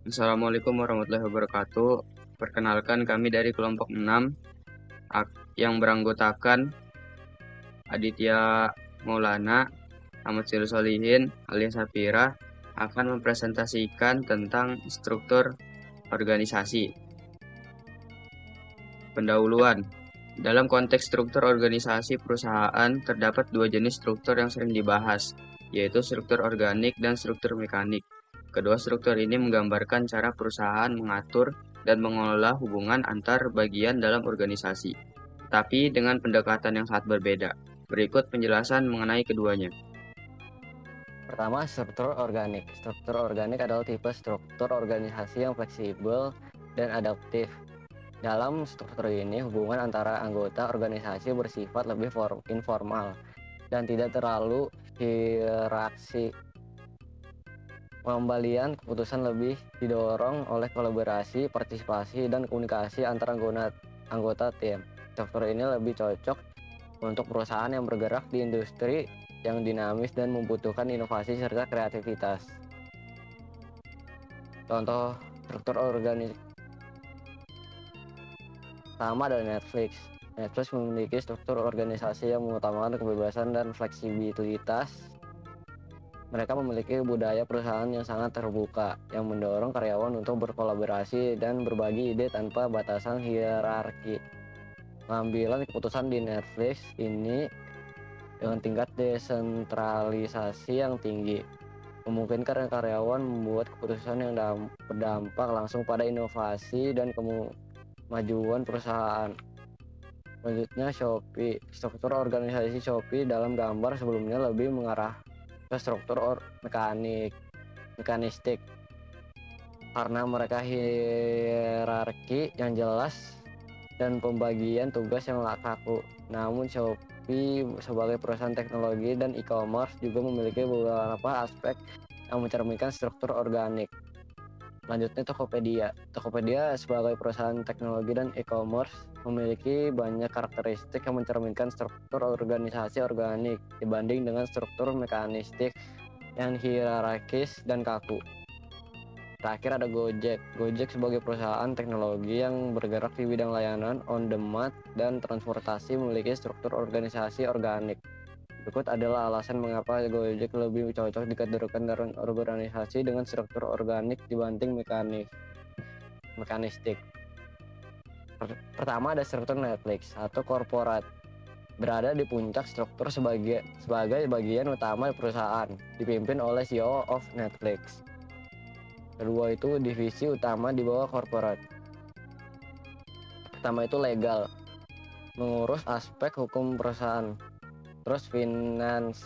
Assalamualaikum warahmatullahi wabarakatuh. Perkenalkan kami dari kelompok 6 yang beranggotakan Aditya Maulana, Ahmad Solihin, alias Safira akan mempresentasikan tentang struktur organisasi. Pendahuluan. Dalam konteks struktur organisasi perusahaan, terdapat dua jenis struktur yang sering dibahas, yaitu struktur organik dan struktur mekanik. Kedua struktur ini menggambarkan cara perusahaan mengatur dan mengelola hubungan antar bagian dalam organisasi, tapi dengan pendekatan yang sangat berbeda. Berikut penjelasan mengenai keduanya. Pertama, struktur organik. Struktur organik adalah tipe struktur organisasi yang fleksibel dan adaptif. Dalam struktur ini, hubungan antara anggota organisasi bersifat lebih informal dan tidak terlalu hierarki. Pengembalian keputusan lebih didorong oleh kolaborasi, partisipasi, dan komunikasi antara anggota tim. Struktur ini lebih cocok untuk perusahaan yang bergerak di industri yang dinamis dan membutuhkan inovasi serta kreativitas. Contoh struktur organisasi sama ada Netflix. Netflix memiliki struktur organisasi yang mengutamakan kebebasan dan fleksibilitas. Mereka memiliki budaya perusahaan yang sangat terbuka, yang mendorong karyawan untuk berkolaborasi dan berbagi ide tanpa batasan hierarki. Pengambilan keputusan di Netflix ini dengan tingkat desentralisasi yang tinggi, memungkinkan karyawan membuat keputusan yang berdampak langsung pada inovasi dan kemajuan perusahaan. Selanjutnya Shopee. Struktur organisasi Shopee dalam gambar sebelumnya lebih mengarah ke struktur mekanistik karena mereka hierarki yang jelas dan pembagian tugas yang kaku. Namun Shopee sebagai perusahaan teknologi dan e-commerce juga memiliki beberapa aspek yang mencerminkan struktur organik. Selanjutnya Tokopedia. Tokopedia sebagai perusahaan teknologi dan e-commerce memiliki banyak karakteristik yang mencerminkan struktur organisasi organik dibanding dengan struktur mekanistik yang hierarkis dan kaku. Terakhir ada Gojek. Gojek sebagai perusahaan teknologi yang bergerak di bidang layanan on demand dan transportasi memiliki struktur organisasi organik. Berikut adalah alasan mengapa Gojek lebih cocok dikategorikan dalam organisasi dengan struktur organik dibanding mekanistik. Pertama ada struktur Netflix atau korporat. Berada di puncak struktur sebagai bagian utama perusahaan, dipimpin oleh CEO of Netflix. Kedua itu divisi utama di bawah korporat. Pertama itu legal, mengurus aspek hukum perusahaan. Terus finance,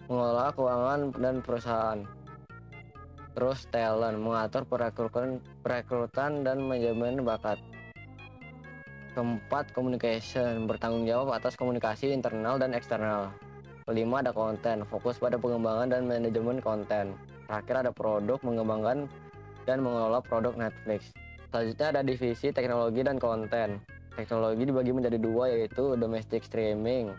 mengelola keuangan dan perusahaan. Terus talent, mengatur perekrutan dan manajemen bakat. Keempat, communication, bertanggung jawab atas komunikasi internal dan eksternal. Kelima ada konten, fokus pada pengembangan dan manajemen konten. Terakhir ada produk, mengembangkan dan mengelola produk Netflix. Selanjutnya ada divisi teknologi dan konten. Teknologi dibagi menjadi dua, yaitu domestic streaming,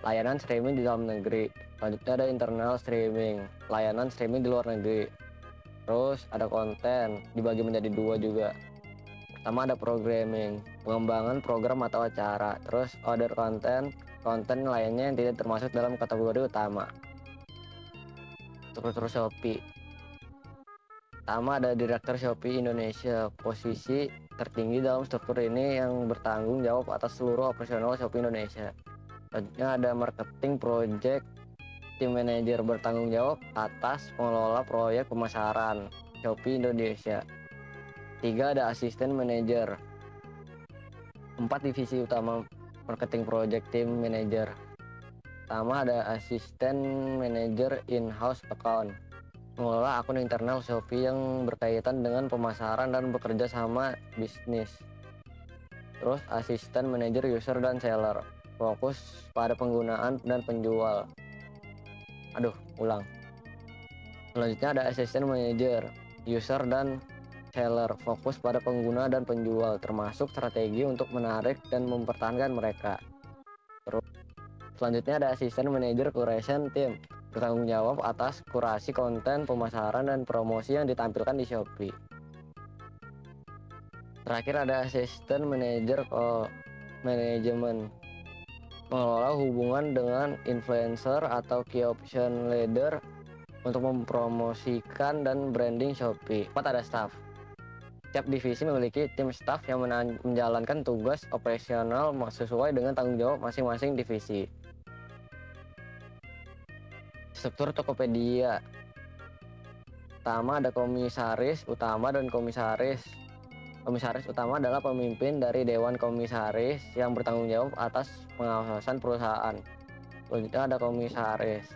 layanan streaming di dalam negeri. Selanjutnya ada internal streaming, layanan streaming di luar negeri. Terus ada konten, dibagi menjadi dua juga. Pertama ada programming, pengembangan program atau acara. Terus other content, konten lainnya yang tidak termasuk dalam kategori utama. Struktur Shopee. Pertama ada Direktur Shopee Indonesia. Posisi tertinggi dalam struktur ini yang bertanggung jawab atas seluruh operasional Shopee Indonesia. Selanjutnya ada Marketing Project Team Manager, bertanggung jawab atas pengelola proyek pemasaran Shopee Indonesia. 3 ada Asisten Manager. 4 divisi utama Marketing Project Team Manager. Pertama ada Asisten Manager In-House Account, mengelola akun internal Shopee yang berkaitan dengan pemasaran dan bekerja sama bisnis. Terus Asisten Manager User dan Seller, fokus pada penggunaan dan penjual. Selanjutnya ada Asisten Manager User dan Seller, fokus pada pengguna dan penjual, termasuk strategi untuk menarik dan mempertahankan mereka. Terus selanjutnya ada Asisten Manager Curation Team, bertanggung jawab atas kurasi konten, pemasaran, dan promosi yang ditampilkan di Shopee. Terakhir ada asisten manajer manajemen, mengelola hubungan dengan influencer atau key opinion leader untuk mempromosikan dan branding Shopee. 4 ada staff. Setiap divisi memiliki tim staff yang menjalankan tugas operasional sesuai dengan tanggung jawab masing-masing divisi. Struktur Tokopedia. Pertama ada komisaris utama dan komisaris. Komisaris utama adalah pemimpin dari Dewan Komisaris yang bertanggung jawab atas pengawasan perusahaan. Selanjutnya ada komisaris.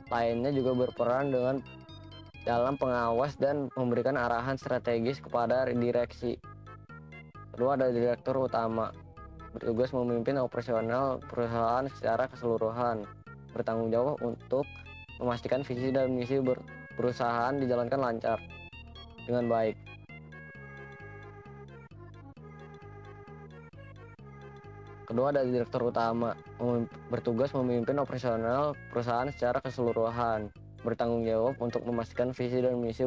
Lainnya juga berperan dalam pengawas dan memberikan arahan strategis kepada direksi. Kedua ada direktur utama, bertugas memimpin operasional perusahaan secara keseluruhan, bertanggung jawab untuk memastikan visi dan misi perusahaan dijalankan lancar dengan baik. Kedua ada direktur utama, bertugas memimpin operasional perusahaan secara keseluruhan, bertanggung jawab untuk memastikan visi dan misi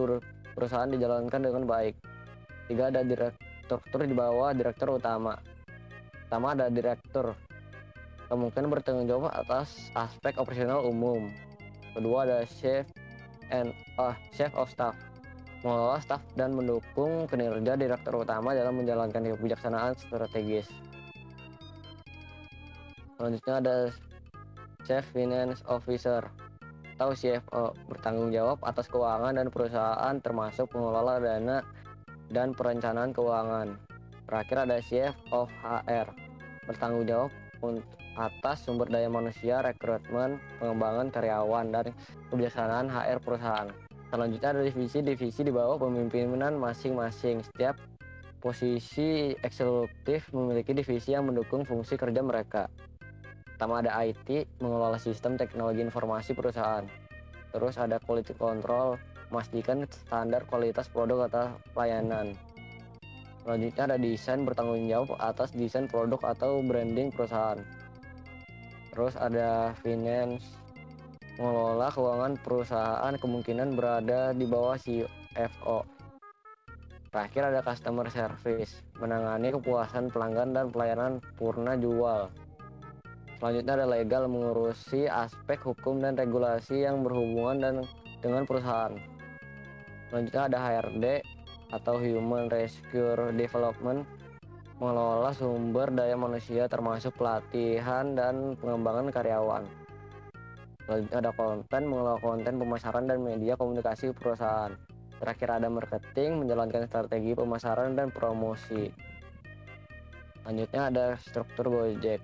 perusahaan dijalankan dengan baik. Tiga ada struktur di bawah direktur utama. Pertama ada direktur, kemungkinan bertanggung jawab atas aspek operasional umum. Kedua ada chief of staff, mengelola staf dan mendukung kinerja direktur utama dalam menjalankan kebijaksanaan strategis. Selanjutnya ada Chief Finance Officer atau CFO, bertanggung jawab atas keuangan dan perusahaan termasuk pengelola dana dan perencanaan keuangan. Terakhir ada Chief of HR, bertanggung jawab atas sumber daya manusia, rekrutmen, pengembangan karyawan, dan kebijaksanaan HR perusahaan. Selanjutnya ada divisi-divisi di bawah pemimpinan masing-masing. Setiap posisi eksekutif memiliki divisi yang mendukung fungsi kerja mereka. Pertama ada IT, mengelola sistem teknologi informasi perusahaan. Terus ada quality control, memastikan standar kualitas produk atau pelayanan. Selanjutnya ada desain, bertanggung jawab atas desain produk atau branding perusahaan. Terus ada finance, mengelola keuangan perusahaan, kemungkinan berada di bawah CFO. Terakhir ada customer service, menangani kepuasan pelanggan dan pelayanan purna jual. Selanjutnya ada legal, mengurusi aspek hukum dan regulasi yang berhubungan dengan perusahaan. Selanjutnya ada HRD atau Human Resource Development, mengelola sumber daya manusia termasuk pelatihan dan pengembangan karyawan. Selanjutnya ada konten, mengelola konten pemasaran dan media komunikasi perusahaan. Terakhir ada marketing, menjalankan strategi pemasaran dan promosi. Selanjutnya ada struktur Gojek.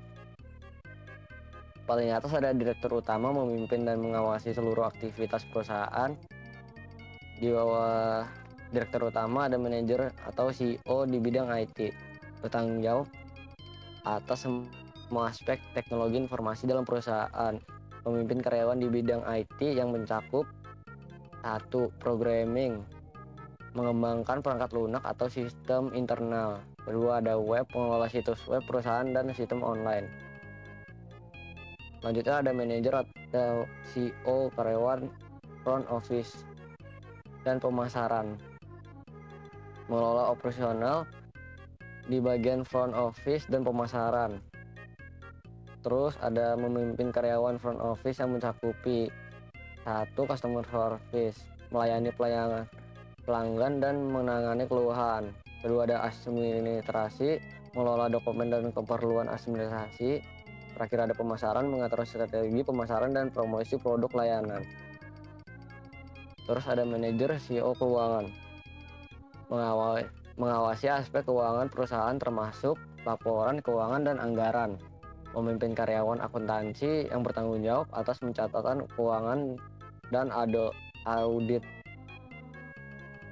Paling atas ada direktur utama, memimpin dan mengawasi seluruh aktivitas perusahaan. Di bawah direktur utama ada manajer atau CEO di bidang IT, bertanggung jawab atas semua aspek teknologi informasi dalam perusahaan. Pemimpin karyawan di bidang IT yang mencakup 1. Programming, mengembangkan perangkat lunak atau sistem internal. Kedua ada web, pengelola situs web perusahaan dan sistem online. Selanjutnya ada manajer atau CEO karyawan front office dan pemasaran, mengelola operasional di bagian front office dan pemasaran. Terus ada memimpin karyawan front office yang mencakupi 1. Customer service, melayani pelanggan dan menangani keluhan. Kedua ada administrasi, mengelola dokumen dan keperluan administrasi. Terakhir ada pemasaran, mengatur strategi pemasaran dan promosi produk layanan. Terus ada manajer CEO keuangan, mengawasi aspek keuangan perusahaan termasuk laporan keuangan dan anggaran. Memimpin karyawan akuntansi yang bertanggung jawab atas pencatatan keuangan dan audit.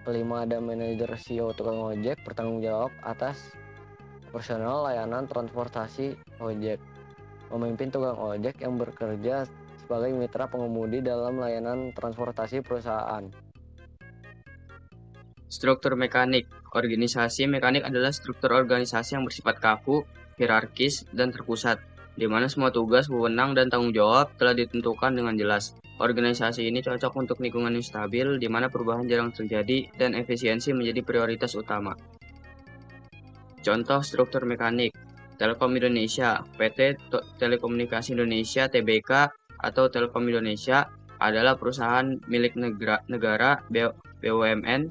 Kelima ada manajer CEO tukang ojek, bertanggung jawab atas operasional layanan transportasi ojek. Memimpin tukang ojek yang bekerja sebagai mitra pengemudi dalam layanan transportasi perusahaan. Struktur mekanik. Organisasi mekanik adalah struktur organisasi yang bersifat kaku, hierarkis, dan terpusat, di mana semua tugas, wewenang, dan tanggung jawab telah ditentukan dengan jelas. Organisasi ini cocok untuk lingkungan yang stabil, di mana perubahan jarang terjadi dan efisiensi menjadi prioritas utama. Contoh struktur mekanik, Telkom Indonesia, PT Telekomunikasi Indonesia Tbk atau Telkom Indonesia adalah perusahaan milik negara BUMN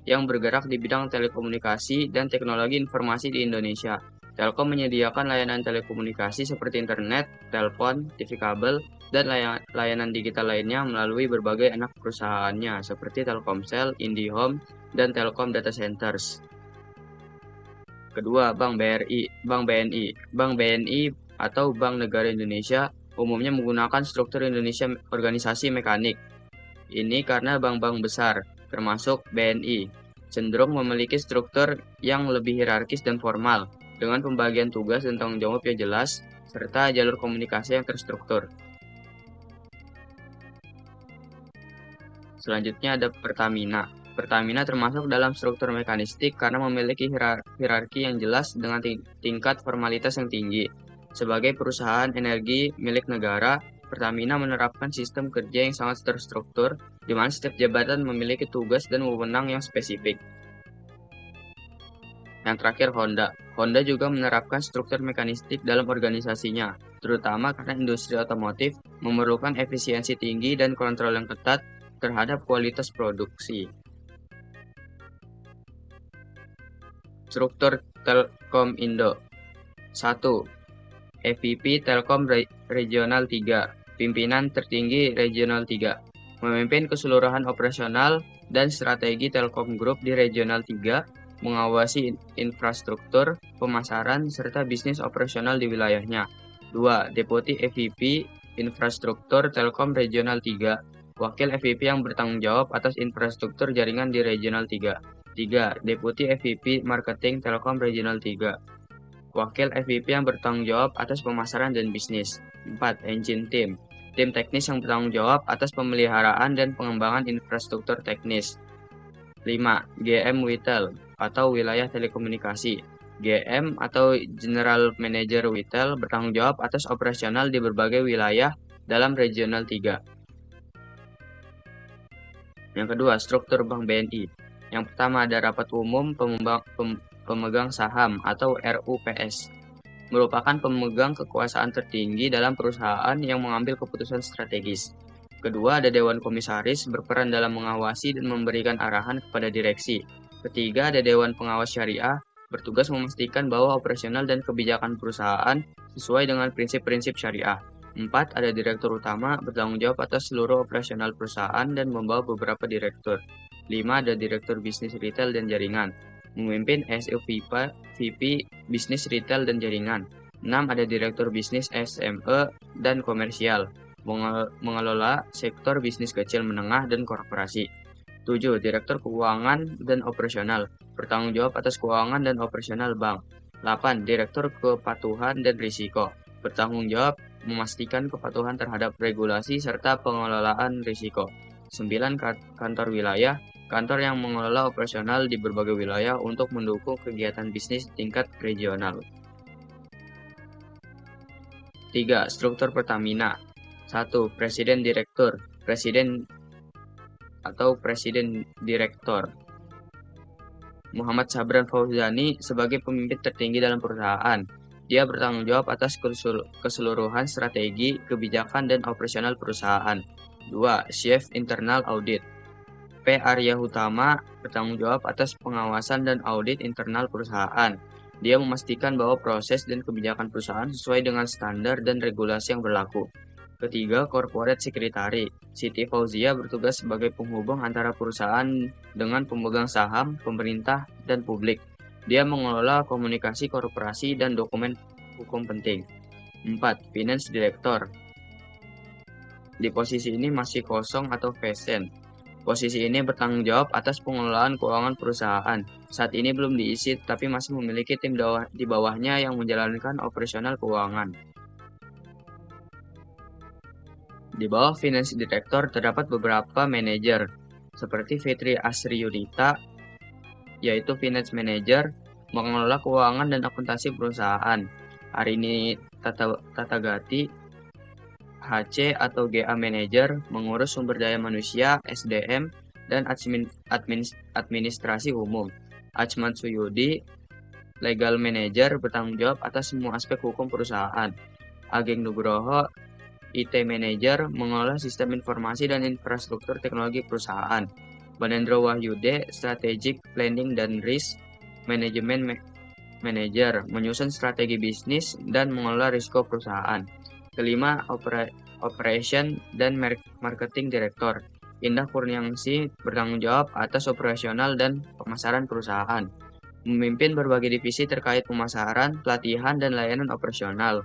yang bergerak di bidang telekomunikasi dan teknologi informasi di Indonesia. Telkom menyediakan layanan telekomunikasi seperti internet, telepon, TV kabel, dan layanan digital lainnya melalui berbagai anak perusahaannya seperti Telkomsel, IndiHome, dan Telkom Data Centers. Kedua, Bank BRI. Bank BNI atau Bank Negara Indonesia umumnya menggunakan struktur Indonesia organisasi mekanik. Ini karena bank-bank besar, termasuk BNI, cenderung memiliki struktur yang lebih hierarkis dan formal, dengan pembagian tugas dan tanggung jawab yang jelas, serta jalur komunikasi yang terstruktur. Selanjutnya ada Pertamina. Pertamina termasuk dalam struktur mekanistik karena memiliki hierarki yang jelas dengan tingkat formalitas yang tinggi. Sebagai perusahaan energi milik negara, Pertamina menerapkan sistem kerja yang sangat terstruktur, di mana setiap jabatan memiliki tugas dan wewenang yang spesifik. Yang terakhir, Honda. Honda juga menerapkan struktur mekanistik dalam organisasinya, terutama karena industri otomotif memerlukan efisiensi tinggi dan kontrol yang ketat terhadap kualitas produksi. Struktur Telkom Indo. 1. EVP Telkom Regional 3. Pimpinan tertinggi Regional 3. Memimpin keseluruhan operasional dan strategi Telkom Group di Regional 3, mengawasi infrastruktur, pemasaran, serta bisnis operasional di wilayahnya. 2. Deputi EVP Infrastruktur Telkom Regional 3. Wakil EVP yang bertanggung jawab atas infrastruktur jaringan di Regional 3. 3. Deputi EVP Marketing Telkom Regional 3. Wakil EVP yang bertanggung jawab atas pemasaran dan bisnis. 4. Engine Team. Tim teknis yang bertanggung jawab atas pemeliharaan dan pengembangan infrastruktur teknis. 5. GM Retail atau Wilayah Telekomunikasi. GM atau General Manager Retail bertanggung jawab atas operasional di berbagai wilayah dalam Regional 3. Yang kedua, struktur Bank BNI. Yang pertama ada rapat umum pemegang saham atau RUPS. Merupakan pemegang kekuasaan tertinggi dalam perusahaan yang mengambil keputusan strategis. Kedua, ada Dewan Komisaris berperan dalam mengawasi dan memberikan arahan kepada direksi. Ketiga, ada Dewan Pengawas Syariah bertugas memastikan bahwa operasional dan kebijakan perusahaan sesuai dengan prinsip-prinsip syariah. 4. Ada Direktur Utama bertanggung jawab atas seluruh operasional perusahaan dan membawa beberapa direktur. 5. Ada Direktur Bisnis Retail dan Jaringan, memimpin SUVP Bisnis Retail dan Jaringan. 6. Ada Direktur Bisnis SME dan Komersial, mengelola sektor bisnis kecil menengah dan korporasi. 7. Direktur Keuangan dan Operasional, bertanggung jawab atas keuangan dan operasional bank. 8. Direktur Kepatuhan dan Risiko, bertanggung jawab memastikan kepatuhan terhadap regulasi serta pengelolaan risiko. 9. Kantor Wilayah, kantor yang mengelola operasional di berbagai wilayah untuk mendukung kegiatan bisnis tingkat regional. 3. Struktur Pertamina. 1. Presiden Direktur. Presiden Direktor. Muhammad Sabran Fauzani sebagai pemimpin tertinggi dalam perusahaan. Dia bertanggung jawab atas keseluruhan strategi, kebijakan, dan operasional perusahaan. 2. Chief Internal Audit. P. Arya Hutama bertanggung jawab atas pengawasan dan audit internal perusahaan. Dia memastikan bahwa proses dan kebijakan perusahaan sesuai dengan standar dan regulasi yang berlaku. Ketiga, Corporate Secretary. Siti Fauzia bertugas sebagai penghubung antara perusahaan dengan pemegang saham, pemerintah, dan publik. Dia mengelola komunikasi korporasi dan dokumen hukum penting. 4. Finance Director. Di posisi ini masih kosong atau vacant. Posisi ini bertanggung jawab atas pengelolaan keuangan perusahaan. Saat ini belum diisi, tapi masih memiliki tim di bawahnya yang menjalankan operasional keuangan. Di bawah Finance Director terdapat beberapa manajer, seperti Fitri Asri Yunita, yaitu Finance Manager, mengelola keuangan dan akuntansi perusahaan. Arini Tatagati, HC atau GA Manager mengurus sumber daya manusia, SDM, dan administrasi umum. Achmad Suyudi, Legal Manager, bertanggung jawab atas semua aspek hukum perusahaan. Ageng Nugroho, IT Manager, mengelola sistem informasi dan infrastruktur teknologi perusahaan. Banendra Wahyude, Strategic Planning dan Risk Management Manager, menyusun strategi bisnis dan mengelola risiko perusahaan. Kelima, Operation dan Marketing Director. Indah Kurniangsih bertanggung jawab atas operasional dan pemasaran perusahaan. Memimpin berbagai divisi terkait pemasaran, pelatihan, dan layanan operasional.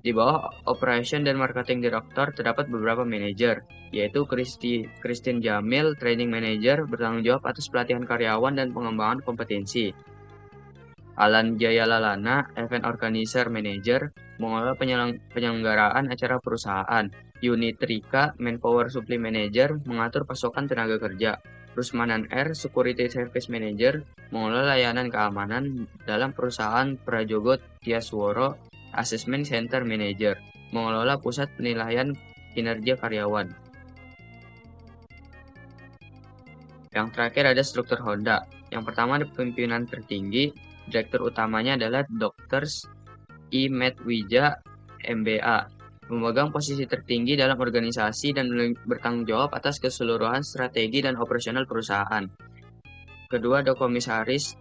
Di bawah Operation dan Marketing Director terdapat beberapa manajer, yaitu Christine Jamil, Training Manager, bertanggung jawab atas pelatihan karyawan dan pengembangan kompetensi. Alan Jayalalana, Event Organizer Manager, mengelola penyelenggaraan acara perusahaan. Unitrika, Manpower Supply Manager, mengatur pasokan tenaga kerja. Rusmanan R, Security Service Manager, mengelola layanan keamanan dalam perusahaan. Prajogo Tiasworo, Assessment Center Manager, mengelola pusat penilaian kinerja karyawan. Yang terakhir ada struktur Honda. Yang pertama ada pimpinan tertinggi. Direktur utamanya adalah Dr. I. Medwija, MBA, memegang posisi tertinggi dalam organisasi dan bertanggung jawab atas keseluruhan strategi dan operasional perusahaan. Kedua ada komisaris,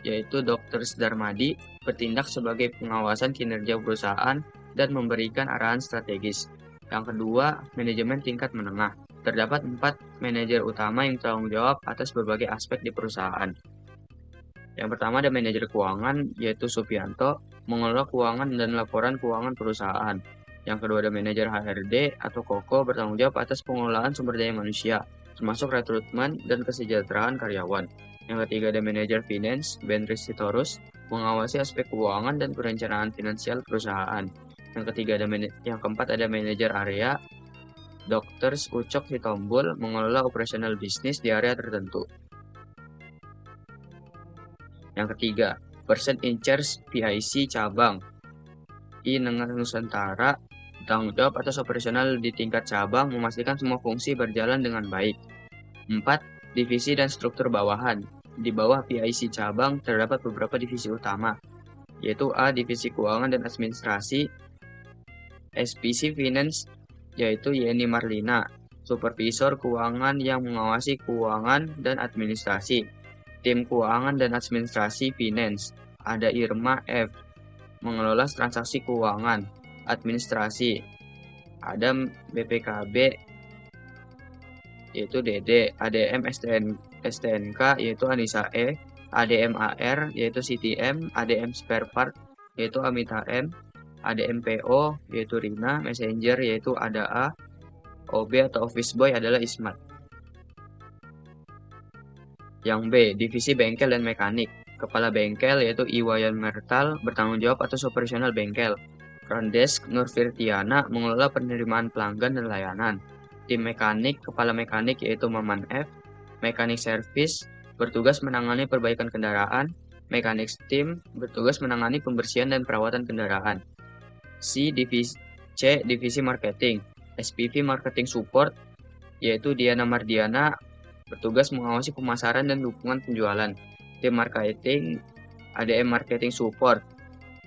yaitu Dr. Darmadi, bertindak sebagai pengawasan kinerja perusahaan dan memberikan arahan strategis. Yang kedua, manajemen tingkat menengah. Terdapat 4 manajer utama yang bertanggung jawab atas berbagai aspek di perusahaan. Yang pertama ada manajer keuangan, yaitu Supianto, mengelola keuangan dan laporan keuangan perusahaan. Yang kedua ada manajer HRD atau Koko, bertanggung jawab atas pengelolaan sumber daya manusia, termasuk rekrutmen dan kesejahteraan karyawan. Yang ketiga ada manajer finance, Benris Sitorus, mengawasi aspek keuangan dan perencanaan finansial perusahaan. Yang keempat ada manajer area, Dr. Ucok Sitombul, mengelola operasional bisnis di area tertentu. Yang ketiga, Person in Charge PIC Cabang, I Nengah Nusantara, bertanggung jawab atas operasional di tingkat cabang, memastikan semua fungsi berjalan dengan baik. 4. Divisi dan struktur bawahan. Di bawah PIC Cabang terdapat beberapa divisi utama, yaitu A. Divisi Keuangan dan Administrasi, SPC Finance, yaitu Yeni Marlina, Supervisor Keuangan yang mengawasi keuangan dan administrasi. Tim Keuangan dan Administrasi Finance, ada Irma F, mengelola transaksi keuangan. Administrasi, ada BPKB, yaitu Dede. ADM STNK, yaitu Anissa E. ADM AR, yaitu CTM. ADM Spare Part, yaitu Amita M. ADM PO, yaitu Rina. Messenger, yaitu Ada A. OB atau Office Boy adalah Ismat. Yang B, divisi bengkel dan mekanik. Kepala bengkel yaitu Iwayan Mertal, bertanggung jawab atas operasional bengkel. Front Desk Nur Firtiana, mengelola penerimaan pelanggan dan layanan. Tim mekanik, kepala mekanik yaitu Maman F. Mekanik Service, bertugas menangani perbaikan kendaraan. Mekanik Team, bertugas menangani pembersihan dan perawatan kendaraan. C, divisi marketing. SPV Marketing Support, yaitu Diana Mardiana, bertugas mengawasi pemasaran dan dukungan penjualan. Tim marketing, ADM Marketing Support,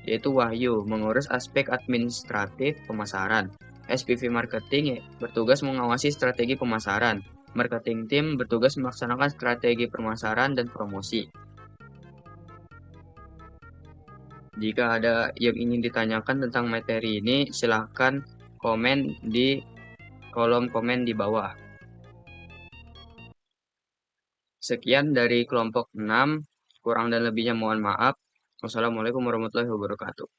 yaitu Wahyu, mengurus aspek administratif pemasaran. SPV Marketing bertugas mengawasi strategi pemasaran. Marketing Team bertugas melaksanakan strategi pemasaran dan promosi. Jika ada yang ingin ditanyakan tentang materi ini, silahkan komen di kolom komen di bawah. Sekian dari kelompok 6, kurang dan lebihnya mohon maaf. Wassalamualaikum warahmatullahi wabarakatuh.